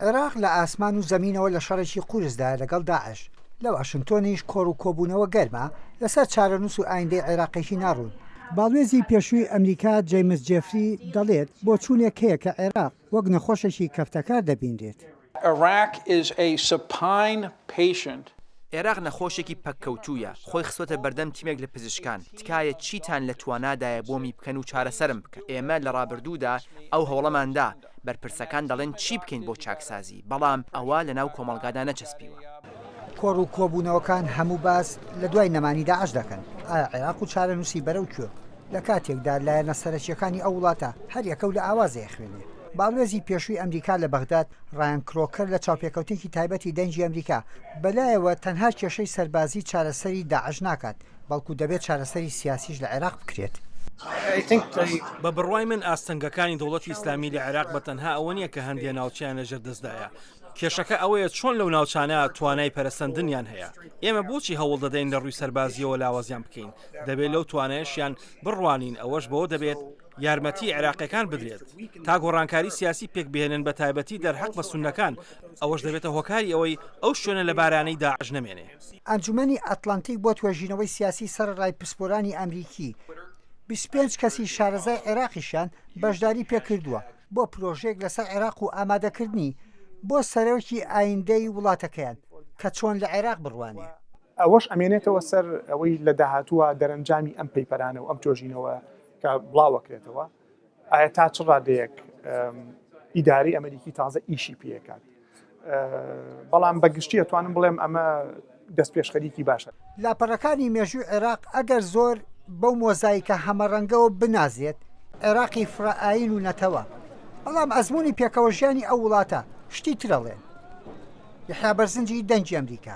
عێراق لە ئاسمان و زەمینەوە لە شەڕێکی قورسدا لەگەڵ داعش. لە واشنتۆنیش کۆڕ و کۆبوونەوە گەرمە لەسەر چارەنووس و ئایندەی عێراقێکی ناڕوون. باڵێزی پێشووی ئەمریکا جەیمس جێفری دەڵێت بۆ چوونێک هەیە کە عێراق وەک نەخۆشێکی کەفتەکار دەبینرێت. عێراق نەخۆشێکی پەککەوتوویە، خۆی خستۆتە بەردەم تیمێک لە پزیشکان، تکایە چیتان لە توانادایە بۆمی بکەن و چارەسەرم بکەن. ئێمە لە ڕابردوودا ئەو هەوڵەماندا بەرپرسەکان دەڵێن چی بکەین بۆ چاکسازی، بەڵام ئەوە لە ناو کۆمەڵگادا نەچەسپیوە. کۆڕ و کۆبوونەوەکان هەموو باس لە دوای نەمانی داعش دەکەن. ئایا عێراق و چارەنووسی بەرەو کوێ؟ لە کاتێکدا لایەنە سەرەکیەکانی ئەو وڵاتە هەر یەکە و لە ئاوازێ خوێنێ. باڵێزی پێشووی ئەمریکا لە بەغداد ڕایان کرۆکەر لە چاوپێکەوتێکی تایبەتی دەنجی ئەمریکا بەلایەوە تەنها کێشەی سەربازی چارەسەری داعش ناکات، بەڵکو دەبێت چارەسەری سیاسیش لە عێراق بکرێت. بە بڕوای من ئاستەنگەکانی دەوڵەتی ئیسلامی لە عێراق بە تەنها ئەوە نییە کە هەندێک ناوچیان لەژێر دەستدایە. کێشەکە ئەوەیە چۆن لەو ناوچانە توانای پەرەسەندنیان هەیە. ئێمە بۆچی هەوڵ دەدەین لە ڕووی سەربازیەوە لاوازیان بکەین؟ دەبێت لەو توانایشیان بڕوانین، ئەوەش بەوە دەبێت یارمەتی عێراقیەکان بدرێت تا گۆڕانکاری سیاسی پێک بهێنن بە تایبەتی دەرحەق بە سونەکان. ئەوەش دەبێتە هۆکاری ئەوەی ئەو شوێنە لە بارانەی داعش نەمێنێ. ئەنجومەنی ئەتلانتیک بۆ توێژینەوەی سیاسی سەرڕای پسپۆرانی ئەمریکی 25 کەسی شارەزای عێراقیشان بەشداری پێکردووە بۆ پرۆژێک لەسەر عێراق و ئامادەکردنی بۆ سەرۆکی ئایندەی وڵاتەکەیان کە چۆن لە عێراق بڕوانێ. ئەوەش ئەمێنێتەوە سەر ئەوەی لە داهاتووە دەرەنجامی ئەم پەیپەرانە و ئەم تۆژینەوە کە بڵاوەکرێتەوە. ئایا تا چ ڕادەیەک ئیداری ئەمریکی تازە ئیشی پێکات. بەڵام بەگشتی ئەتوانم بڵێم ئەمە دەست پێشخەریکی باشە. لاپەڕەکانی مێژووی عێراق ئەگەر زۆر بەو مۆزاییکە هەمەڕەنگەوە بنازێت عێراقی فرائین و نەتەوە، بەڵام ئەزمموی پێکەوە ژیانی ئەو وڵاتە شتی ترەڵێن. یحیا بەرزنجی دەنجی ئەمریکا.